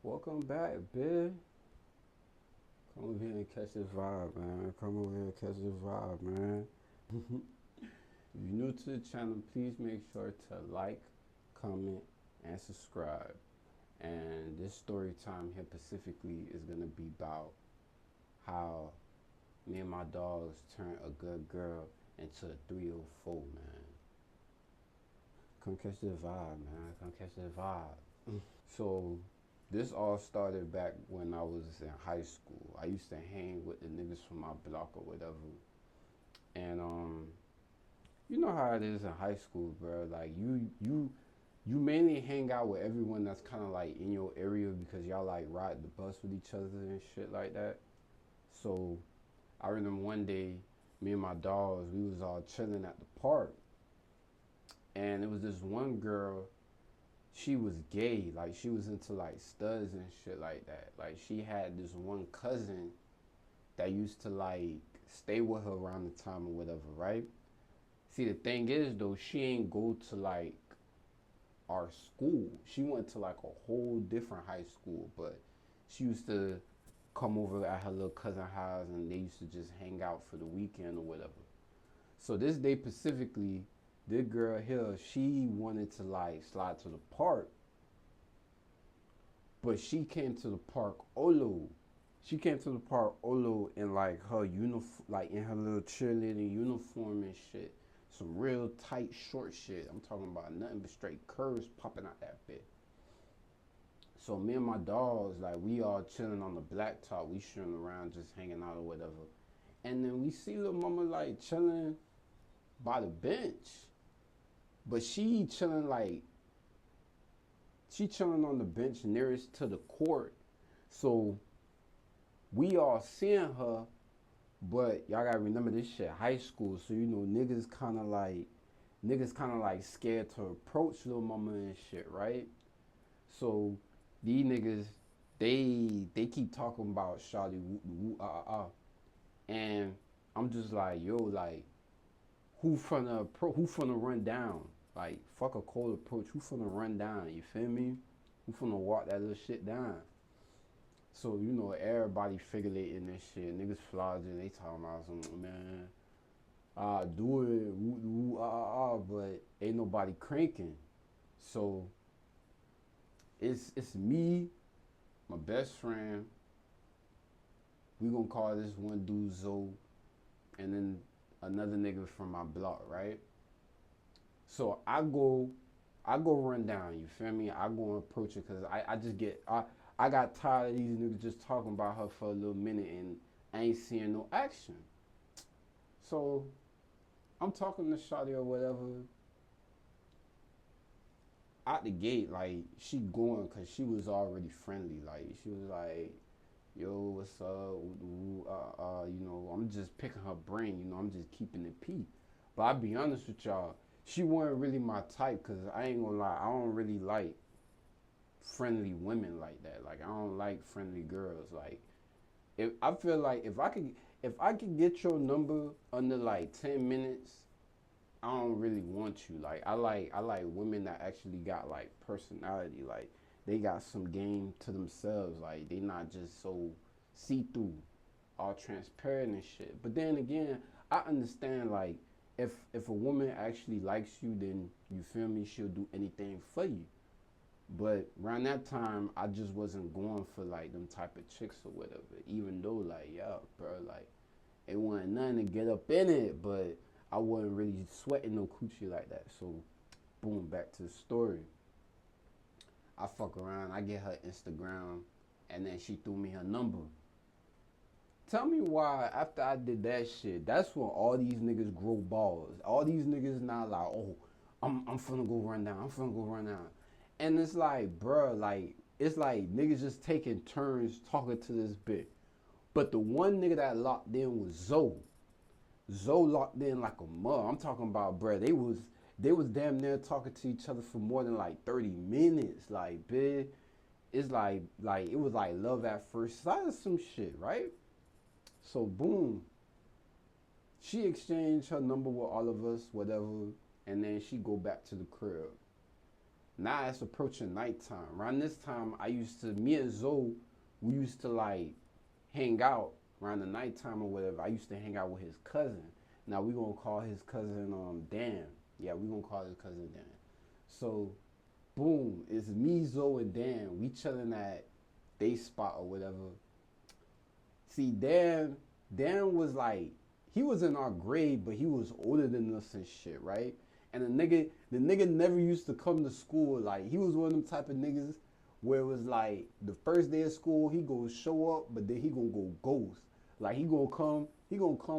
Welcome back, bitch. Come over here and catch this vibe, man. Come over here and catch this vibe, man. If you're new to the channel, please make sure to like, comment, and subscribe. And this story time here specifically is gonna be about how me and my dogs turned a good girl into a 304, man. Come catch this vibe, man. Come catch this vibe. So this all started back when I was in high school. I used to hang with the niggas from my block or whatever. And you know how it is in high school, bro. Like you mainly hang out with everyone that's kind of like in your area because y'all like ride the bus with each other and shit like that. So I remember one day, me and my dogs, we was all chilling at the park, and it was this one girl. She was gay, like she was into like studs and shit like that. Like she had this one cousin that used to like stay with her around the time or whatever, right? See, the thing is though, she ain't go to like our school. She went to like a whole different high school, but she used to come over at her little cousin house and they used to just hang out for the weekend or whatever. So this day specifically, this girl here, she wanted to like slide to the park, but she came to the park Olo. She came to the park Olo in like her uniform, like in her little cheerleading uniform and shit. Some real tight short shit. I'm talking about nothing but straight curves popping out that bit. So me and my dogs, like we all chilling on the blacktop, we shooting around, just hanging out or whatever. And then we see little mama like chilling by the bench, but she chilling on the bench nearest to the court. So we all seeing her, but y'all gotta remember this shit high school, so you know niggas kinda like scared to approach little mama and shit, right? So these niggas, they keep talking about Shawty woo woo and I'm just like, yo, like who finna run down? Like fuck a cold approach, who finna run down? You feel me? Who finna walk that little shit down? So you know everybody figurating this shit. Niggas flogging, they talking about some man. Do it, woo, woo, but ain't nobody cranking. So it's me, my best friend. We gonna call this one dude Zoe, and then another nigga from my block, right? So I go run down. You feel me? I go and approach it because I just I got tired of these niggas just talking about her for a little minute and I ain't seeing no action. So I'm talking to Shawty or whatever out the gate, like she going because she was already friendly. Like she was like, "Yo, what's up?" You know, I'm just picking her brain. You know, I'm just keeping it peep. But I'll be honest with y'all, she wasn't really my type because I ain't gonna lie, I don't really like friendly women like that. Like I don't like friendly girls. Like if I feel like if I could get your number under like 10 minutes, I don't really want you. Like I like women that actually got like personality. Like they got some game to themselves. Like they not just so see through, all transparent and shit. But then again, I understand like if a woman actually likes you, then you feel me, she'll do anything for you. But around that time, I just wasn't going for like them type of chicks or whatever. Even though like, yeah, bro, like it wasn't nothing to get up in it, but I wasn't really sweating no coochie like that. So, boom, back to the story. I fuck around, I get her Instagram, and then she threw me her number. Tell me why after I did that shit, that's when all these niggas grow balls. All these niggas now like, oh, I'm finna go run down. I'm finna go run down. And it's like, bruh, like, it's like niggas just taking turns talking to this bitch. But the one nigga that locked in was Zoe. Zoe locked in like a mug. I'm talking about, bruh, they was damn near talking to each other for more than like 30 minutes. Like, bitch, it's like it was like love at first sight or some shit, right? So boom, she exchanged her number with all of us, whatever, and then she go back to the crib. Now it's approaching nighttime. Around this time, me and Zoe, we used to like hang out around the nighttime or whatever. I used to hang out with his cousin. Now we gonna call his cousin Dan. Yeah, we gonna call his cousin Dan. So boom, it's me, Zoe, and Dan. We chilling at they spot or whatever. See, Dan was like, he was in our grade, but he was older than us and shit, right? And the nigga never used to come to school. Like, he was one of them type of niggas where it was like the first day of school, he gonna show up, but then he gonna go ghost. Like, he gonna come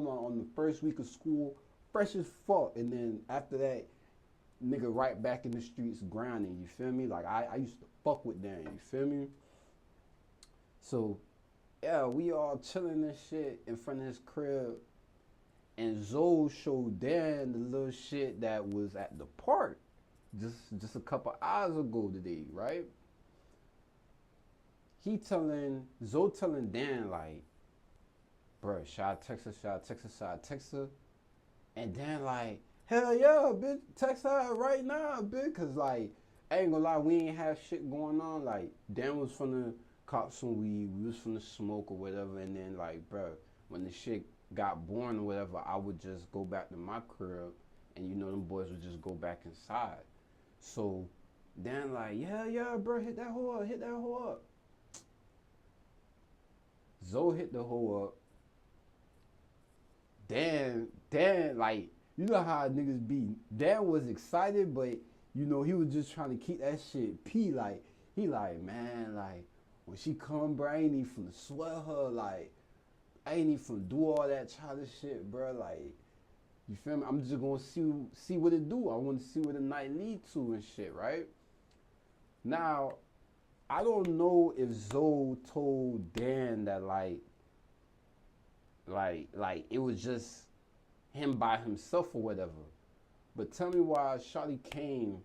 on the first week of school, fresh as fuck, and then after that, nigga right back in the streets grinding. You feel me? Like, I used to fuck with Dan. You feel me? So yeah, we all chilling and shit in front of his crib. And Zoe showed Dan the little shit that was at the park just a couple hours ago today, right? Zoe telling Dan like, bruh, should I text her, should I text her, should I text her? And Dan like, hell yeah, bitch, text her right now, bitch. Cause like, I ain't gonna lie, we ain't have shit going on. Like, Dan was from the cop some weed, we was from the smoke or whatever, and then like, bro, when the shit got born or whatever, I would just go back to my crib, and you know them boys would just go back inside. So Dan like, yeah, bro, hit that hoe up, hit that hoe up. Zoe hit the hoe up. Dan, like, you know how niggas be. Dan was excited, but you know he was just trying to keep that shit P. Like, he like, man, like, when she come, bro, I ain't even finna sweat her. Like, I ain't even finna do all that childish shit, bro. Like, you feel me? I'm just gonna see what it do. I want to see what the night lead to and shit, right? Now, I don't know if Zoe told Dan that like it was just him by himself or whatever. But tell me why Shawty came,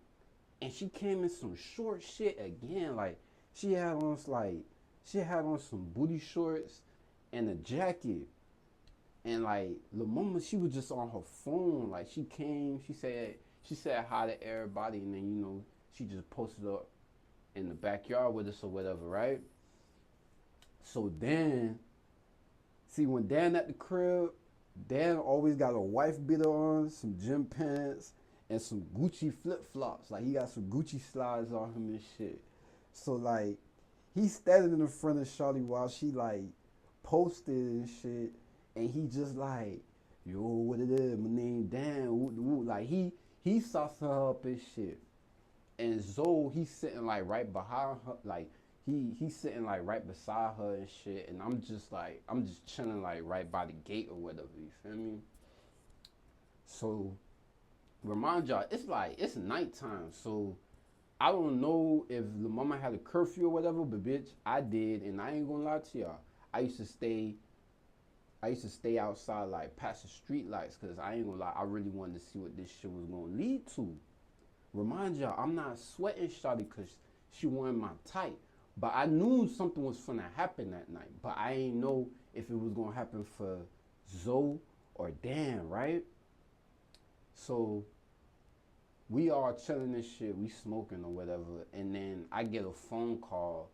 and she came in some short shit again. Like, she had on some booty shorts and a jacket. And like the moment she was just on her phone, like she came, she said hi to everybody, and then you know she just posted up in the backyard with us or whatever, right? So then, see, when Dan at the crib, Dan always got a wife beater on, some gym pants, and some Gucci flip flops. Like, he got some Gucci slides on him and shit. So like, he's standing in the front of Shawty while she like posted and shit, and he just like, yo, what it is? My name Dan. Woo, woo. Like, he saucing her up and shit. And Zoe, he's sitting like right behind her, like he's sitting like right beside her and shit. And I'm just chilling like right by the gate or whatever. You feel me? So remind y'all, it's nighttime. So I don't know if the mama had a curfew or whatever, but bitch, I did, and I ain't gonna lie to y'all. I used to stay outside like past the street lights, cause I ain't gonna lie, I really wanted to see what this shit was gonna lead to. Remind y'all, I'm not sweating Shawty cause she wasn't my type. But I knew something was gonna happen that night. But I ain't know if it was gonna happen for Zoe or Dan, right? So we all chilling this shit, we smoking or whatever, and then I get a phone call.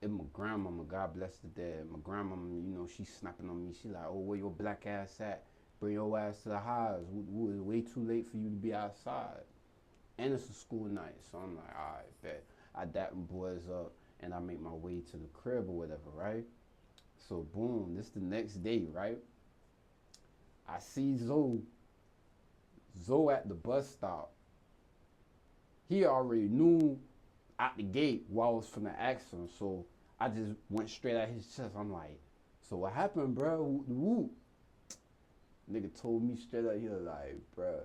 And my grandmama, God bless the dead, my grandmama, you know, she's snapping on me. She like, oh, where your black ass at? Bring your ass to the house. It's way too late for you to be outside. And it's a school night, so I'm like, all right, bet. I dap them boys up, and I make my way to the crib or whatever, right? So boom, this the next day, right? I see Zoe at the bus stop. He already knew out the gate what I was finna ask him, so I just went straight at his chest. I'm like, so what happened, bro? Whoop, whoop. Nigga told me straight up, he was like, bro,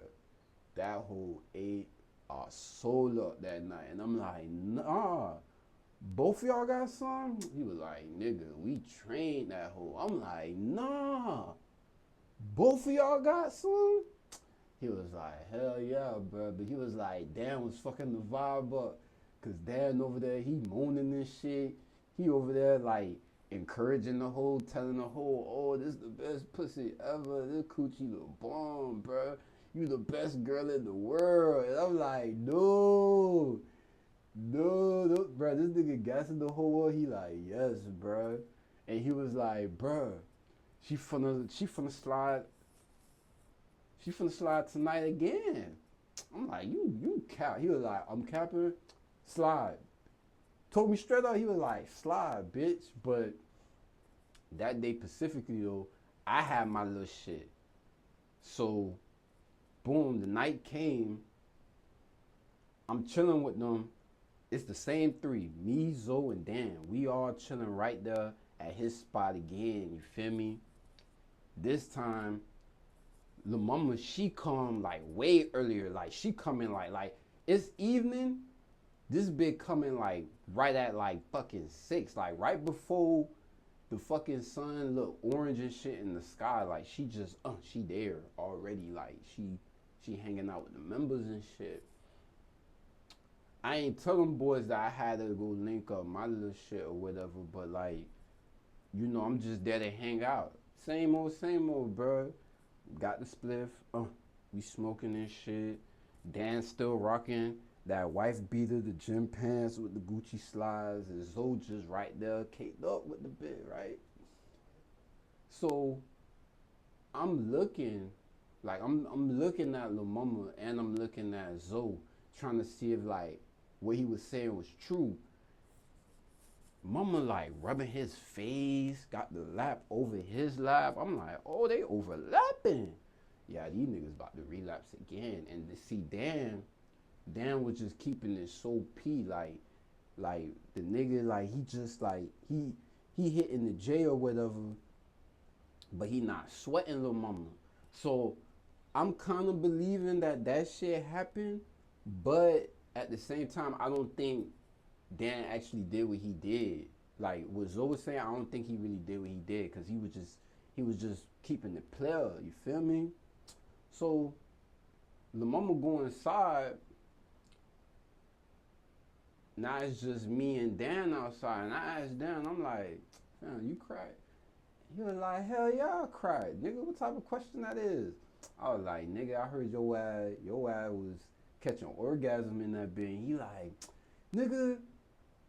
that whole ate our soul up that night. And I'm like, nah, both of y'all got some? He was like, nigga, we trained that whole. I'm like, nah, both of y'all got some? He was like, hell yeah, bro. But he was like, Dan was fucking the vibe up. Cause Dan over there, he moaning and shit. He over there like encouraging the whole, telling the whole, oh, this is the best pussy ever. This coochie the bomb, bro. You the best girl in the world. And I'm like, no. No, no, bro, this nigga gassing the whole world. He like, yes, bro. And he was like, bro, she finna slide, she finna slide tonight again. I'm like, you cap. He was like, I'm capping, slide. Told me straight up, he was like, slide, bitch. But that day specifically though, I had my little shit. So boom, the night came. I'm chilling with them. It's the same three, me, Zoe, and Dan. We all chilling right there at his spot again. You feel me? This time, the mama she come like way earlier. Like she coming like it's evening. This bitch coming like right at like fucking 6, like right before the fucking sun look orange and shit in the sky. Like she just she there already. Like she hanging out with the members and shit. I ain't telling boys that I had to go link up my little shit or whatever, but like, I'm just there to hang out. Same old, bro. Got the spliff. We smoking and shit. Dan still rocking that wife beater, the gym pants with the Gucci slides, and Zoe just right there, caked up with the bit, right? So I'm looking, like I'm looking at Lil Mama and I'm looking at Zoe, trying to see if like what he was saying was true. Mama like rubbing his face, got the lap over his lap. I'm like, oh, they overlapping. Yeah, these niggas about to relapse again. And to see Dan was just keeping it so P, like the nigga, like he just like he hitting the J or whatever, but he not sweating Lil Mama. So I'm kind of believing that that shit happened, but at the same time, I don't think Dan actually did what he did. Like what Zoe was saying, I don't think he really did what he did because he was just keeping it player. You feel me? So the mama go inside. Now it's just me and Dan outside, and I asked Dan, I'm like, "Fam, you cried?" He was like, "Hell yeah, I cried, nigga. What type of question that is?" I was like, "Nigga, I heard your ass was catching orgasm in that bed." He like, "Nigga,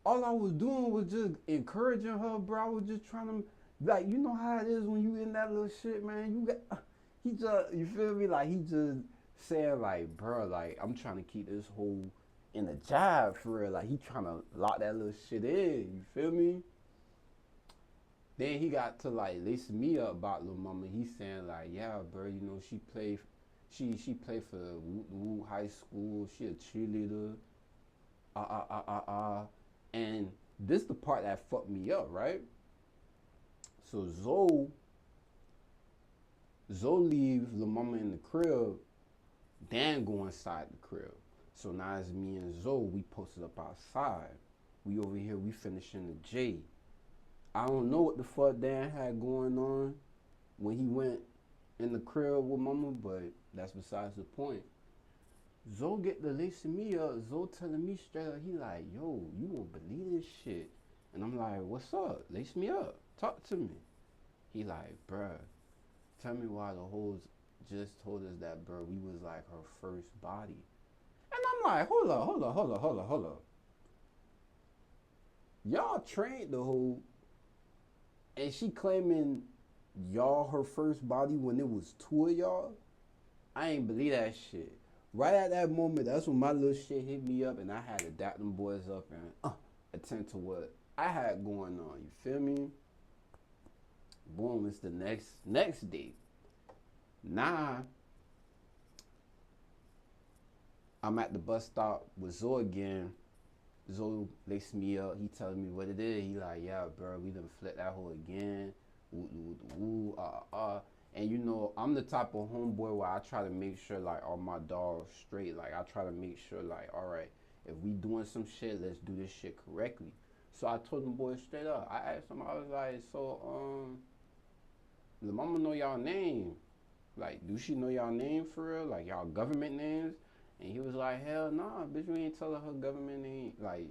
all I was doing was just encouraging her, bro. I was just trying to, like, you know how it is when you in that little shit, man. You got, he just, you feel me? Like, he just saying, like, bro, like, I'm trying to keep this whole in the job for real. Like, he trying to lock that little shit in. You feel me? Then he got to, like, lacing me up about Lil Mama. He's saying, like, yeah, bro, she played for Woo High School. She a cheerleader. And this the part that fucked me up, right? So Zoe leave the mama in the crib, Dan go inside the crib. So now it's me and Zoe, we posted up outside. We over here, we finishing the J. I don't know what the fuck Dan had going on when he went in the crib with mama, but that's besides the point. Zoe get the lacing me up. Zoe telling me straight up, he like, yo, you won't believe this shit. And I'm like, what's up? Lace me up. Talk to me. He like, bruh, tell me why the hoes just told us that, bruh, we was like her first body. And I'm like, hold up. Y'all trained the hoe, and she claiming y'all her first body when it was two of y'all? I ain't believe that shit. Right at that moment, that's when my little shit hit me up, and I had to dap them boys up and attend to what I had going on. You feel me? Boom! It's the next day. Nah, I'm at the bus stop with Zoe again. Zoe laced me up. He telling me what it is. He like, yeah, bro, we done flipped that hole again. Woo, woo, woo, And I'm the type of homeboy where I try to make sure like all my dogs straight. Like I try to make sure like, all right, if we doing some shit, let's do this shit correctly. So I told them boys straight up. I asked them, I was like, so the mama know y'all name. Like, do she know y'all name for real? Like y'all government names? And he was like, hell nah, bitch, we ain't telling her government name. Like,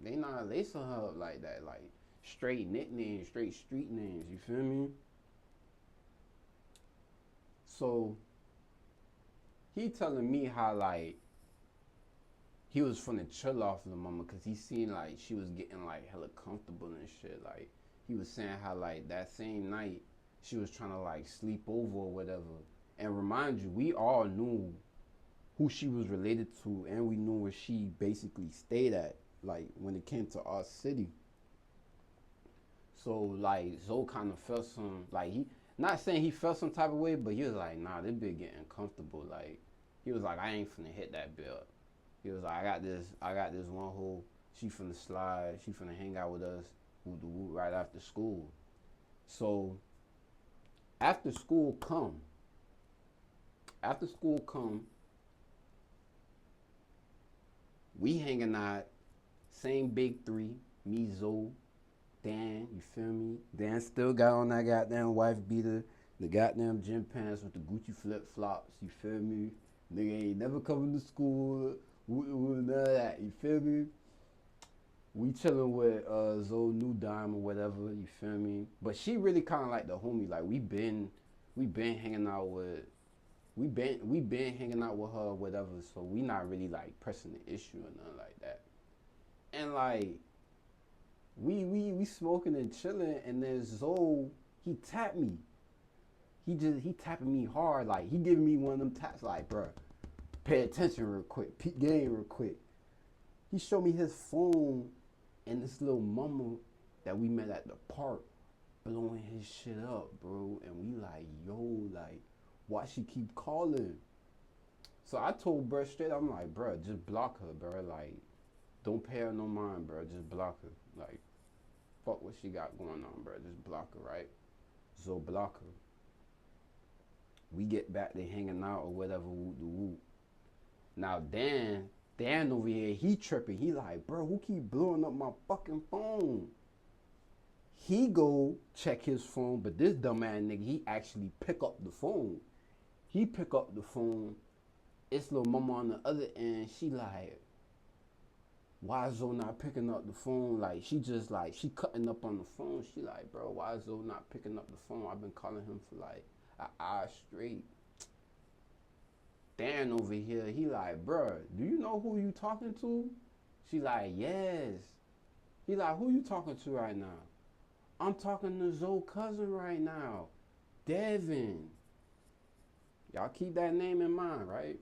they not lacing her up like that. Like, straight nicknames, straight street names. You feel me? So he telling me how like he was finna chill off the mama because he seen like she was getting like hella comfortable and shit. Like he was saying how like that same night she was trying to like sleep over or whatever. And remind you, we all knew who she was related to, and we knew where she basically stayed at. Like when it came to our city, so like Zoe kind of felt some like he not saying he felt some type of way, but he was like, nah, this bitch getting comfortable. Like he was like, I ain't finna hit that bill. He was like, I got this one hoe. She finna slide. She finna hang out with us right after school. So after school come, after school come, we hanging out, same big three, me, Zoe, Dan, you feel me? Dan still got on that goddamn wife beater, the goddamn gym pants with the Gucci flip flops, you feel me? Nigga ain't never coming to school, none of that, you feel me? We chilling with Zoe New Dime or whatever, you feel me? But she really kind of like the homie. Like we been hanging out with, we been hanging out with her or whatever. So we not really like pressing the issue or nothing like that. And like we smoking and chilling, and then Zoe he tapped me. He tapping me hard, like he giving me one of them taps, like bruh, pay attention real quick, peep game real quick. He showed me his phone and this little mama that we met at the park blowing his shit up, bro. And we like, yo, like, why she keep calling? So I told bruh straight, I'm like, bruh, just block her, bruh. Like, don't pay her no mind, bruh. Just block her. Like, fuck what she got going on, bruh. Just block her, right? So block her. We get back to hanging out or whatever, whoop the whoop. Now Dan over here, he tripping. He like, bro, who keep blowing up my fucking phone? He go check his phone, but this dumbass nigga, he actually pick up the phone. He pick up the phone. It's little mama on the other end. She like, why is Zoe not picking up the phone? Like, she just like, she cutting up on the phone. She like, bro, why is Zoe not picking up the phone? I've been calling him for like an hour straight. Dan over here, he like, bruh, do you know who you talking to? She like, yes. He like, who you talking to right now? I'm talking to Zoe's cousin right now, Devin. Y'all keep that name in mind, right?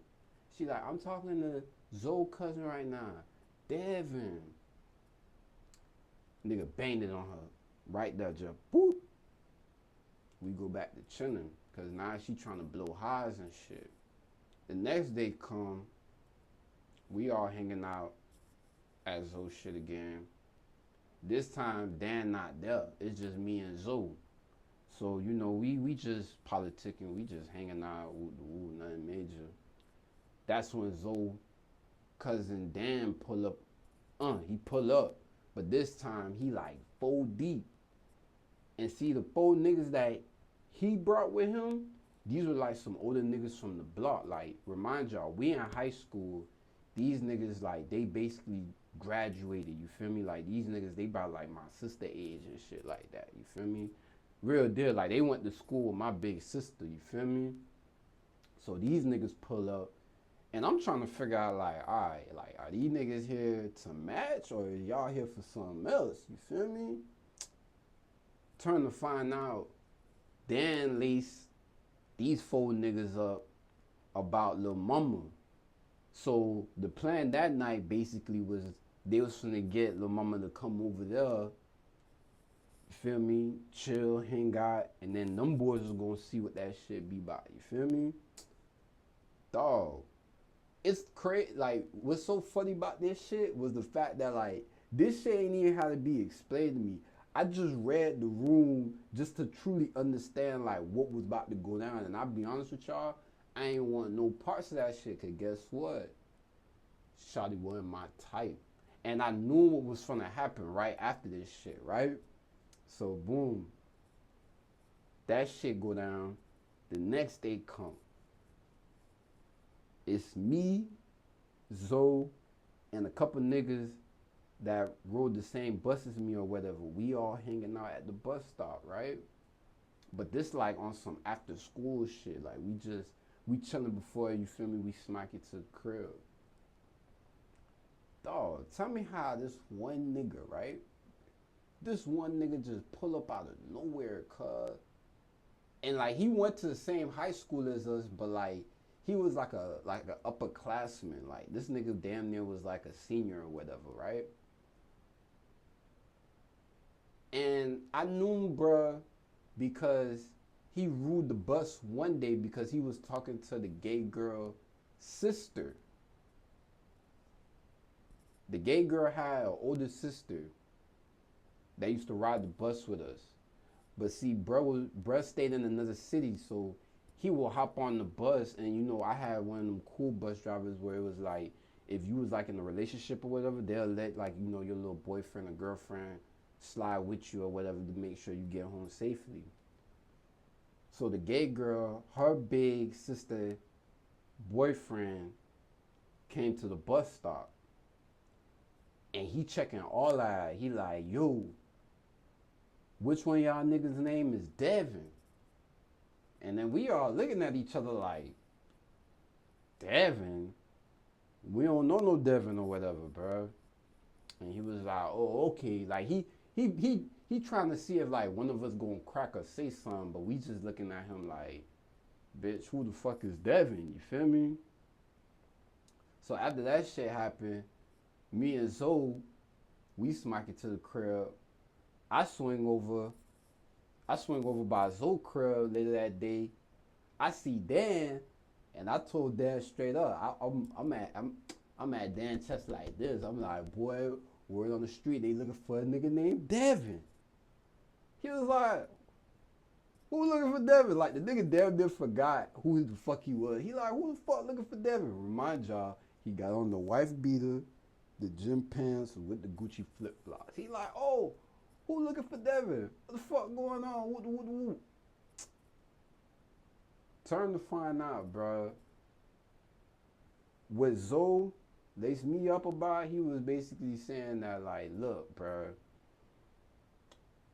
She like, I'm talking to Zoe's cousin right now, Devin. Nigga banged it on her. Right there, just boop. We go back to chilling, cause now she trying to blow highs and shit. The next day come, we all hanging out at Zoe shit again. This time Dan not there. It's just me and Zoe. So, you know, we just politicking, we just hanging out, nothing major. That's when Zoe cousin Dan pull up. He pull up. But this time he like 4 deep. And see the 4 niggas that he brought with him, these were like some older niggas from the block. Like, remind y'all, we in high school. These niggas, like, they basically graduated, you feel me? Like, these niggas, they about like my sister age and shit like that, you feel me? Real deal, like, they went to school with my big sister, you feel me? So these niggas pull up, and I'm trying to figure out, like, all right, like, are these niggas here to match, or y'all here for something else, you feel me? Turn to find out, Dan laced these 4 niggas up about Lil Mama. So the plan that night basically was they was finna get Lil Mama to come over there, you feel me, chill, hang out, and then them boys was gonna see what that shit be about, you feel me? Dog, it's crazy. Like, what's so funny about this shit was the fact that, like, this shit ain't even how to be explained to me. I just read the room just to truly understand, like, what was about to go down. And I'll be honest with y'all, I ain't want no parts of that shit, because guess what? Shawty wasn't my type. And I knew what was gonna happen right after this shit, right? So, boom. That shit go down. The next day come. It's me, Zoe, and a couple niggas that rode the same bus as me or whatever. We all hanging out at the bus stop, right? But this like on some after school shit. Like, we chilling before, you feel me, we smack it to the crib. dog, tell me how this one nigga, right? This one nigga just pull up out of nowhere, cuz. And like he went to the same high school as us, but like he was like a upperclassman. Like this nigga damn near was like a senior or whatever, right? And I knew him, bruh, because he ruled the bus one day because he was talking to the gay girl sister. The gay girl had an older sister that used to ride the bus with us. But see, bruh stayed in another city, so he will hop on the bus. And you know, I had one of them cool bus drivers where it was like, if you was like in a relationship or whatever, they'll let like you know your little boyfriend or girlfriend slide with you or whatever to make sure you get home safely. So the gay girl, her big sister boyfriend came to the bus stop, and he checking all that. He like, yo, which one of y'all niggas' name is Devin? And then we all looking at each other like, Devin? We don't know no Devin or whatever, bro. And he was like, oh, okay. Like he trying to see if like one of us gonna crack or say something, but we just looking at him like, bitch, who the fuck is Devin? You feel me? So after that shit happened, me and Zoe, we smack it to the crib. I swing over. I swing over by Zoe crib later that day. I see Dan, and I told Dan straight up. I'm at Dan's chest like this. I'm like, boy, word on the street, they looking for a nigga named Devin. He was like, who looking for Devin? Like the nigga damn near forgot who the fuck he was. He like, who the fuck looking for Devin? Remind y'all, he got on the wife beater, the gym pants with the Gucci flip flops. He like, oh, who looking for Devin? What the fuck going on? What? Turn to find out, bro. What Zoe laced me up about, he was basically saying that, like, look, bro,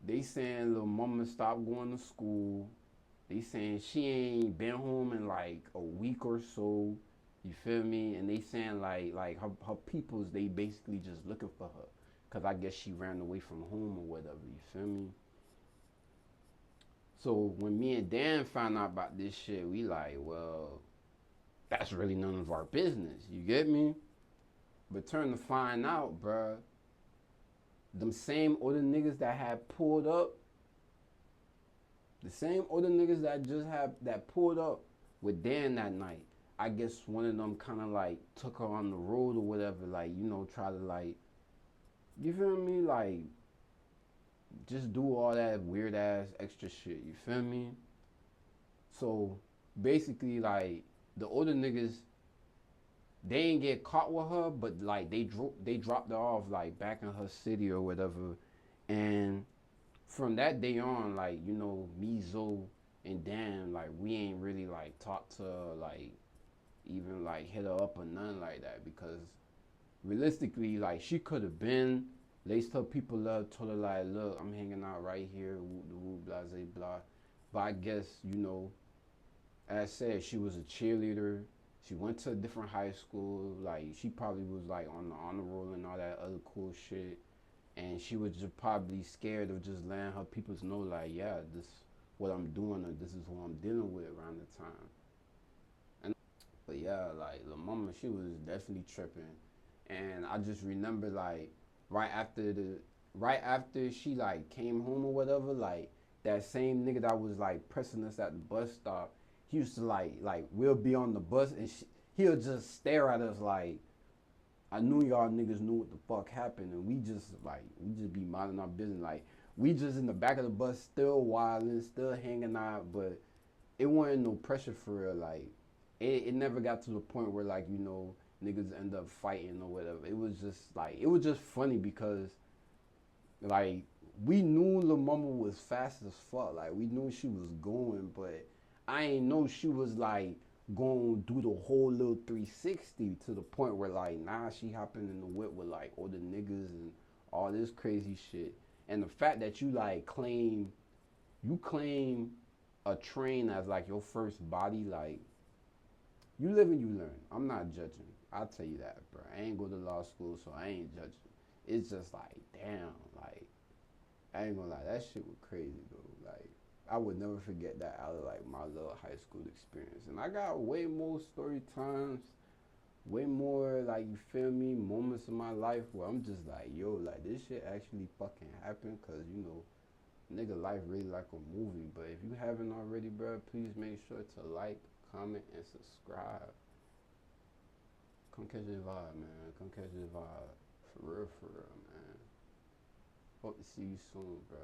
they saying little mama stopped going to school. They saying she ain't been home in like a week or so. You feel me? And they saying like her peoples, they basically just looking for her. Cause I guess she ran away from home or whatever. You feel me? So when me and Dan found out about this shit, we like, well, that's really none of our business. You get me? But turn to find out, bruh, them same older niggas that had pulled up, the same older niggas that just had that pulled up with Dan that night. I guess one of them kind of like took her on the road or whatever, like, you know, try to like, you feel me? Like, just do all that weird ass extra shit, you feel me? So basically, like, the older niggas, they ain't get caught with her, but like they dropped her off like back in her city or whatever. And from that day on, like, you know, me, Zoe, and Dan, like, we ain't really like talked to her, like, even like hit her up or nothing like that, because realistically, like, she could have been laced her people up, told her like, look, I'm hanging out right here, woo woo, blah blah blah. But I guess, you know, as I said, she was a cheerleader. She went to a different high school. Like, she probably was like on the honor roll and all that other cool shit. And she was just probably scared of just letting her peoples know, like, yeah, this what I'm doing or this is who I'm dealing with around the time. And but yeah, like, La Mama, she was definitely tripping. And I just remember, like, right after the right after she like came home or whatever, like, that same nigga that was like pressing us at the bus stop, he used to like we'll be on the bus and he'll just stare at us like, I knew y'all niggas knew what the fuck happened, and we just be minding our business, like, we just in the back of the bus still wilding, still hanging out, but it wasn't no pressure for real. Like, it never got to the point where, like, you know, niggas end up fighting or whatever. It was just like, it was just funny because, like, we knew Lil Mama was fast as fuck. Like, we knew she was going, but I ain't know she was like going to do the whole little 360 to the point where, like, nah, she hopping in the whip with like older niggas and all this crazy shit. And the fact that you like you claim a train as like your first body, like, you live and you learn. I'm not judging. I'll tell you that, bro. I ain't go to law school, so I ain't judging. It's just like, damn, like, I ain't gonna lie, that shit was crazy, though. Like, I would never forget that out of, like, my little high school experience. And I got way more story times, way more, like, you feel me, moments in my life where I'm just like, yo, like, this shit actually fucking happened, because, you know, nigga, life really like a movie. But if you haven't already, bro, please make sure to like, comment, and subscribe. Come catch this vibe, man. Come catch this vibe. For real, man. Hope to see you soon, bro.